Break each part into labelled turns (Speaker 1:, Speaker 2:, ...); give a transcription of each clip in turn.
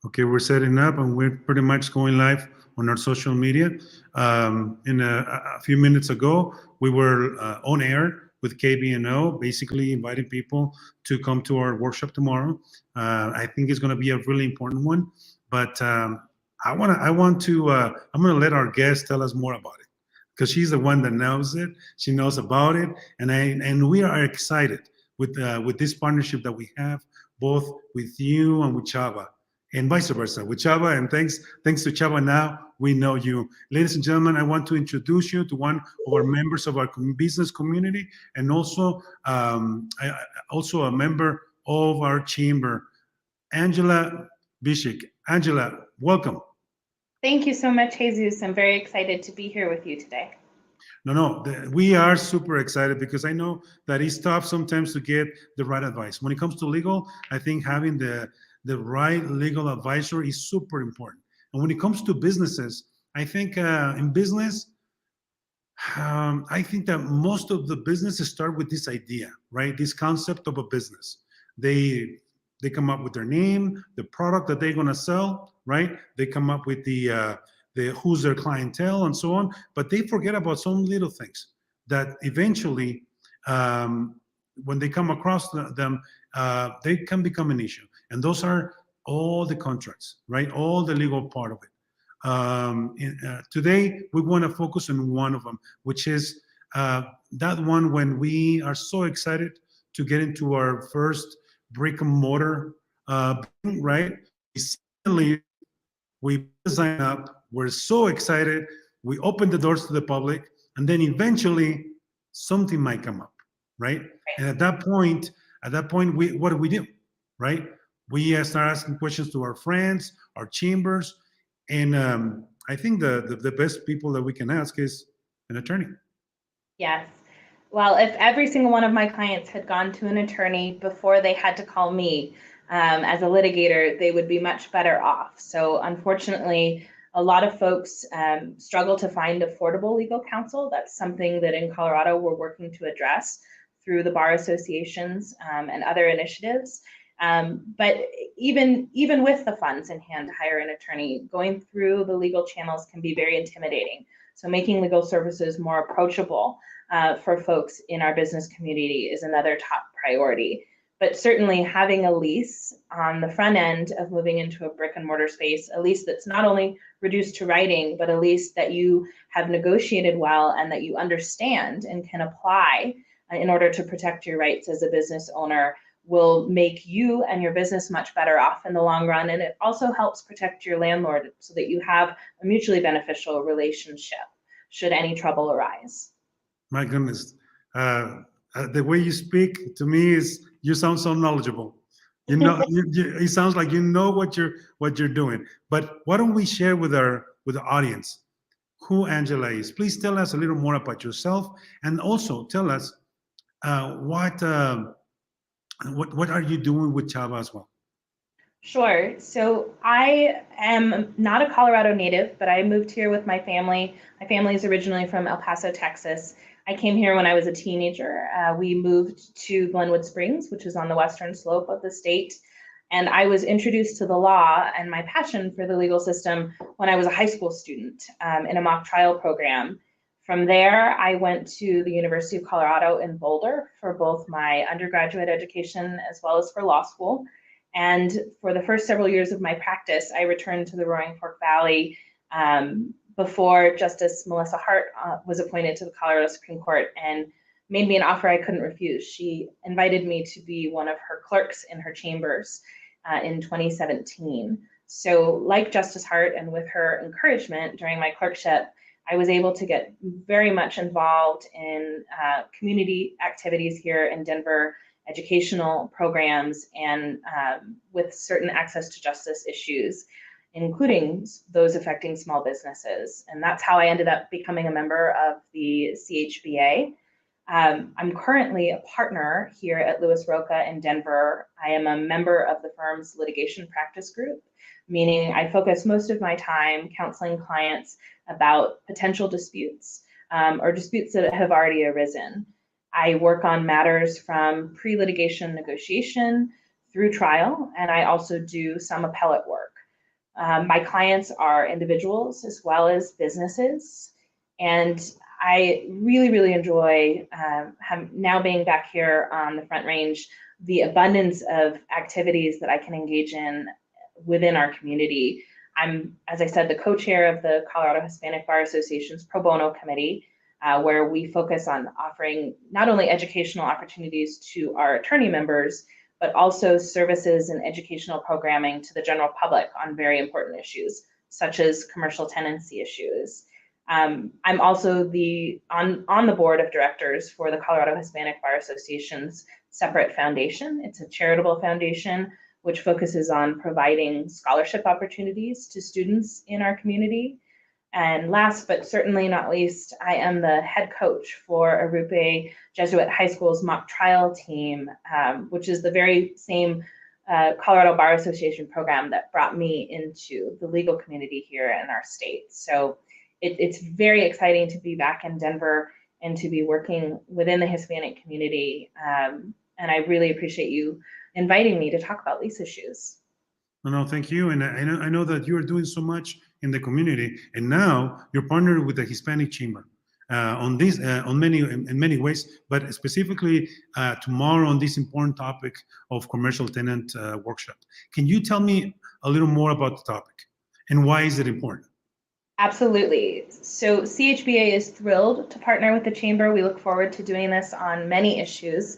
Speaker 1: Okay, we're setting up and we're pretty much going live on our social media. In a few minutes ago, we were on air with KBNO, basically inviting people to come to our workshop tomorrow. I think it's going to be a really important one, but I'm going to let our guest tell us more about it because she's the one that knows it. She knows about it, and we are excited with this partnership that we have, both with you and with Chava, and vice versa with Chava. And thanks to Chava, now we know you. Ladies and gentlemen, I want to introduce you to one of our members of our business community, and also also a member of our chamber, Angela Vichick. Angela, welcome.
Speaker 2: Thank you so much, Jesus. I'm very excited to be here with you today.
Speaker 1: No, we are super excited because I know that it's tough sometimes to get the right advice. When it comes to legal, I think having the right legal advisor is super important. And when it comes to businesses, I think in business, I think that most of the businesses start with this idea, right? This concept of a business. They come up with their name, the product that they're going to sell, right? They come up with the who's their clientele and so on, but they forget about some little things that eventually, when they come across them, they can become an issue. And those are all the contracts, right? All the legal part of it. Today, we want to focus on one of them, which is that one when we are so excited to get into our first brick and mortar, right? Suddenly, we sign up, we're so excited, we open the doors to the public, and then eventually something might come up, right? And at that point, what do? Right? We start asking questions to our friends, our chambers, and I think the best people that we can ask is an attorney.
Speaker 2: Yes. Well, if every single one of my clients had gone to an attorney before they had to call me as a litigator, they would be much better off. So unfortunately, a lot of folks struggle to find affordable legal counsel. That's something that in Colorado we're working to address through the bar associations and other initiatives. But even with the funds in hand to hire an attorney, going through the legal channels can be very intimidating. So making legal services more approachable for folks in our business community is another top priority. But certainly having a lease on the front end of moving into a brick and mortar space, a lease that's not only reduced to writing, but a lease that you have negotiated well and that you understand and can apply in order to protect your rights as a business owner, will make you and your business much better off in the long run. And it also helps protect your landlord so that you have a mutually beneficial relationship should any trouble arise.
Speaker 1: My goodness. The way you speak to me is you sound so knowledgeable. You know, it sounds like you know what you're doing. But why don't we share with the audience who Angela is? Please tell us a little more about yourself, and also tell us what are you doing with Chava as well?
Speaker 2: Sure. So I am not a Colorado native, but I moved here with my family. My family is originally from El Paso, Texas. I came here when I was a teenager. We moved to Glenwood Springs, which is on the western slope of the state. And I was introduced to the law and my passion for the legal system when I was a high school student in a mock trial program. From there, I went to the University of Colorado in Boulder for both my undergraduate education as well as for law school. And for the first several years of my practice, I returned to the Roaring Fork Valley before Justice Melissa Hart was appointed to the Colorado Supreme Court and made me an offer I couldn't refuse. She invited me to be one of her clerks in her chambers in 2017. So like Justice Hart, and with her encouragement during my clerkship, I was able to get very much involved in community activities here in Denver, educational programs, and with certain access to justice issues, including those affecting small businesses. And that's how I ended up becoming a member of the CHBA. I'm currently a partner here at Lewis Roca in Denver. I am a member of the firm's litigation practice group, meaning I focus most of my time counseling clients about potential disputes or disputes that have already arisen. I work on matters from pre-litigation negotiation through trial, and I also do some appellate work. My clients are individuals as well as businesses, and I really, really enjoy now being back here on the Front Range, the abundance of activities that I can engage in within our community. I'm, as I said, the co-chair of the Colorado Hispanic Bar Association's Pro Bono Committee, where we focus on offering not only educational opportunities to our attorney members, but also services and educational programming to the general public on very important issues, such as commercial tenancy issues. I'm also on the board of directors for the Colorado Hispanic Bar Association's separate foundation. It's a charitable foundation which focuses on providing scholarship opportunities to students in our community. And last but certainly not least, I am the head coach for Arupe Jesuit High School's mock trial team, which is the very same Colorado Bar Association program that brought me into the legal community here in our state. So it's very exciting to be back in Denver and to be working within the Hispanic community. And I really appreciate you inviting me to talk about lease issues.
Speaker 1: No, thank you. And I know that you are doing so much in the community, and now you're partnered with the Hispanic Chamber on this, in many ways, but specifically tomorrow on this important topic of commercial tenant workshop. Can you tell me a little more about the topic and why is it important?
Speaker 2: Absolutely. So CHBA is thrilled to partner with the Chamber. We look forward to doing this on many issues,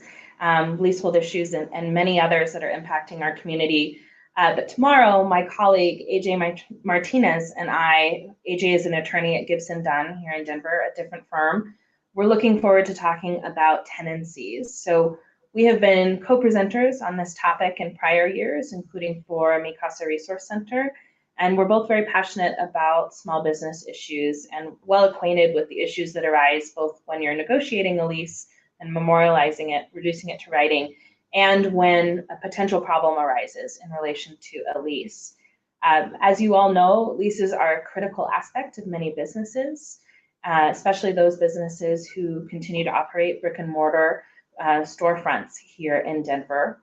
Speaker 2: leasehold issues, and many others that are impacting our community. But tomorrow, my colleague, AJ Martinez, and I, AJ is an attorney at Gibson Dunn here in Denver, a different firm. We're looking forward to talking about tenancies. So we have been co-presenters on this topic in prior years, including for Mi Casa Resource Center. And we're both very passionate about small business issues and well acquainted with the issues that arise both when you're negotiating a lease and memorializing it, reducing it to writing, and when a potential problem arises in relation to a lease. As you all know, leases are a critical aspect of many businesses, especially those businesses who continue to operate brick and mortar storefronts here in Denver.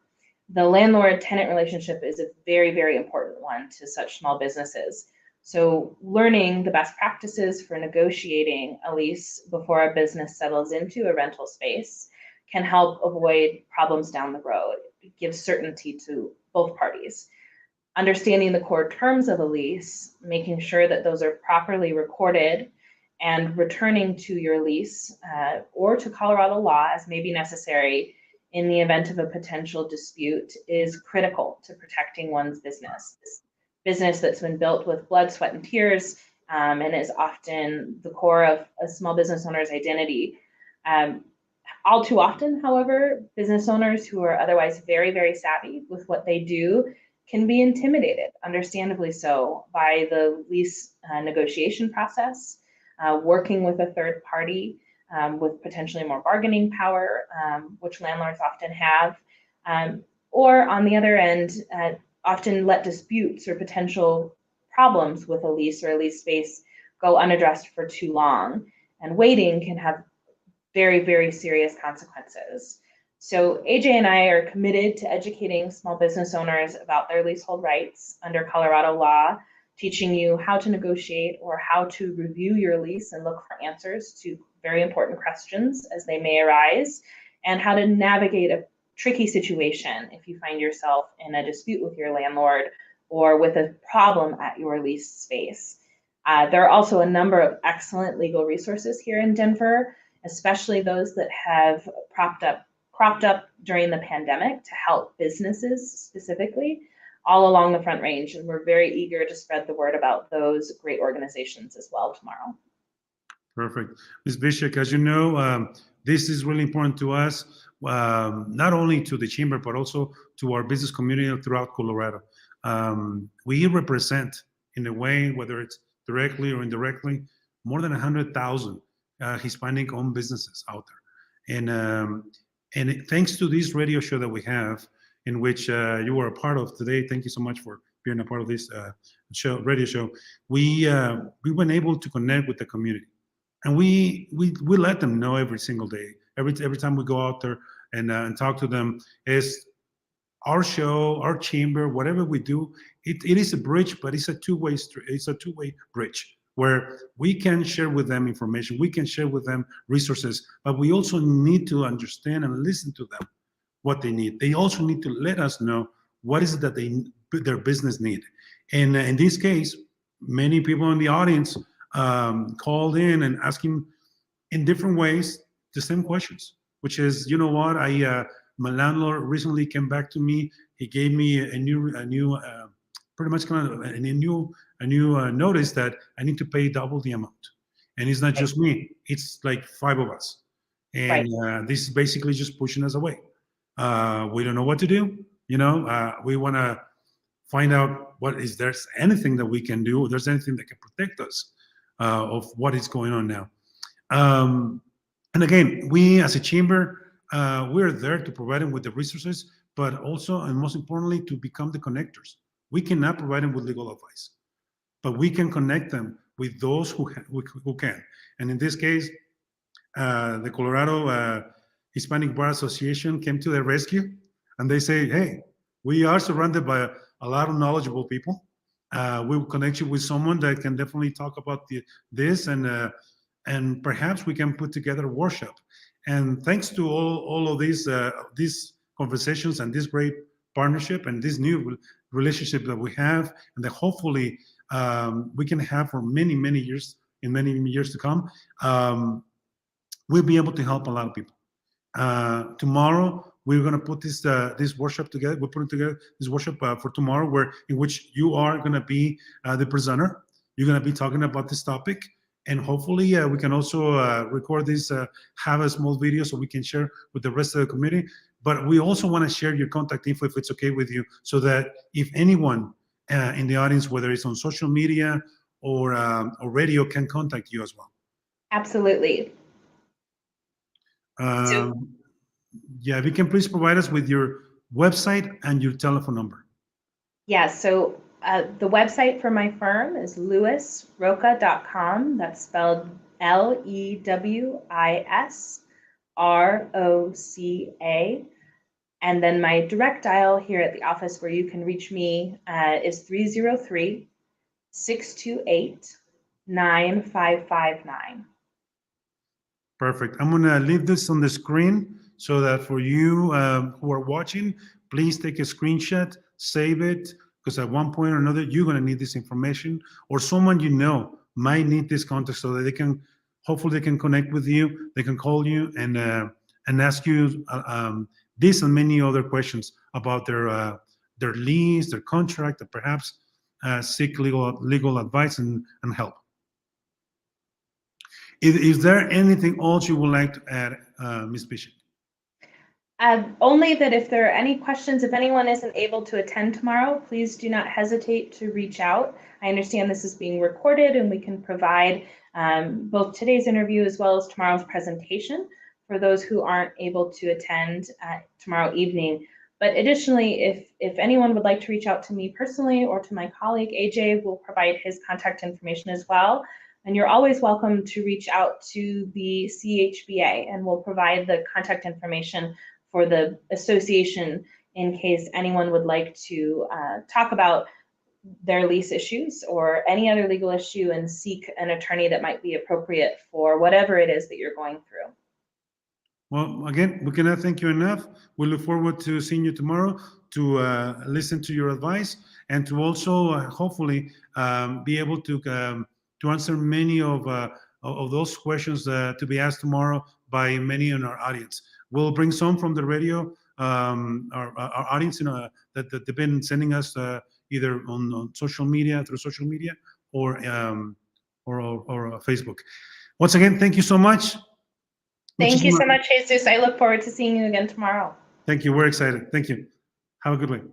Speaker 2: The landlord-tenant relationship is a very, very important one to such small businesses. So learning the best practices for negotiating a lease before a business settles into a rental space can help avoid problems down the road. It gives certainty to both parties. Understanding the core terms of a lease, making sure that those are properly recorded, and returning to your lease or to Colorado law as may be necessary in the event of a potential dispute is critical to protecting one's business. This business that's been built with blood, sweat, and tears, and is often the core of a small business owner's identity. All too often, however, business owners who are otherwise very, very savvy with what they do can be intimidated, understandably so, by the lease negotiation process, working with a third party, with potentially more bargaining power, which landlords often have, or on the other end, often let disputes or potential problems with a lease or a lease space go unaddressed for too long. And waiting can have very, very serious consequences. So AJ and I are committed to educating small business owners about their leasehold rights under Colorado law, teaching you how to negotiate or how to review your lease and look for answers to very important questions as they may arise, and how to navigate a tricky situation if you find yourself in a dispute with your landlord or with a problem at your lease space. There are also a number of excellent legal resources here in Denver, especially those that have cropped up during the pandemic to help businesses specifically all along the Front Range. And we're very eager to spread the word about those great organizations as well tomorrow.
Speaker 1: Perfect. Ms. Vichick, as you know, this is really important to us, not only to the Chamber, but also to our business community throughout Colorado. We represent, in a way, whether it's directly or indirectly, more than 100,000 Hispanic-owned businesses out there. And thanks to this radio show that we have, in which you were a part of today, thank you so much for being a part of this radio show, we've been able to connect with the community. And we let them know every single day, every time we go out there and talk to them, is our show, our chamber, whatever we do, it is a bridge, but it's a two-way bridge where we can share with them information, we can share with them resources, but we also need to understand and listen to them, what they need. They also need to let us know what is it that their business need. And in this case, many people in the audience called in and asking in different ways the same questions, which is, you know what, my landlord recently came back to me. He gave me a new pretty much kind of a new notice that I need to pay double the amount. And it's not just me, it's like 5 of us. And this is basically just pushing us away. We don't know what to do. We want to find out there's anything that we can do, if there's anything that can protect us of what is going on now. And again, we as a chamber, we're there to provide them with the resources, but also, and most importantly, to become the connectors. We cannot provide them with legal advice, but we can connect them with those who can. And in this case, the Colorado Hispanic Bar Association came to their rescue, and they say, hey, we are surrounded by a lot of knowledgeable people. We will connect you with someone that can definitely talk about this, and perhaps we can put together a workshop. And thanks to all of these conversations and this great partnership and this new relationship that we have, and that hopefully we can have for many, many years, in many years to come, we'll be able to help a lot of people. Tomorrow, we're going to put this workshop together. We're putting together this workshop for tomorrow, in which you are going to be the presenter. You're going to be talking about this topic. And hopefully we can also record this, have a small video so we can share with the rest of the community. But we also want to share your contact info if it's okay with you, so that if anyone in the audience, whether it's on social media or radio, can contact you as well.
Speaker 2: Absolutely.
Speaker 1: Yeah, if you can please provide us with your website and your telephone number.
Speaker 2: Yeah, so the website for my firm is lewisroca.com. That's spelled LEWISROCA. And then my direct dial here at the office where you can reach me is 303-628-9559.
Speaker 1: Perfect. I'm going to leave this on the screen so that for you who are watching, please take a screenshot, save it, because at one point or another, you're going to need this information, or someone you know might need this contact, so that they can, hopefully they can connect with you, they can call you and ask you this and many other questions about their lease, their contract, and perhaps seek legal advice and help. Is there anything else you would like to add, Ms. Vichick?
Speaker 2: Only that if there are any questions, if anyone isn't able to attend tomorrow, please do not hesitate to reach out. I understand this is being recorded, and we can provide both today's interview as well as tomorrow's presentation for those who aren't able to attend tomorrow evening. But additionally, if anyone would like to reach out to me personally or to my colleague, AJ will provide his contact information as well. And you're always welcome to reach out to the CHBA, and we'll provide the contact information for the association in case anyone would like to talk about their lease issues or any other legal issue and seek an attorney that might be appropriate for whatever it is that you're going through.
Speaker 1: Well, again, we cannot thank you enough. We look forward to seeing you tomorrow to listen to your advice and to also hopefully be able to answer many of those questions to be asked tomorrow by many in our audience. We'll bring some from the radio, our audience, that they've been sending us either on social media, through social media, or Facebook. Once again, thank you so much.
Speaker 2: Thank you so much, Jesus. I look forward to seeing you again tomorrow.
Speaker 1: Thank you. We're excited. Thank you. Have a good one.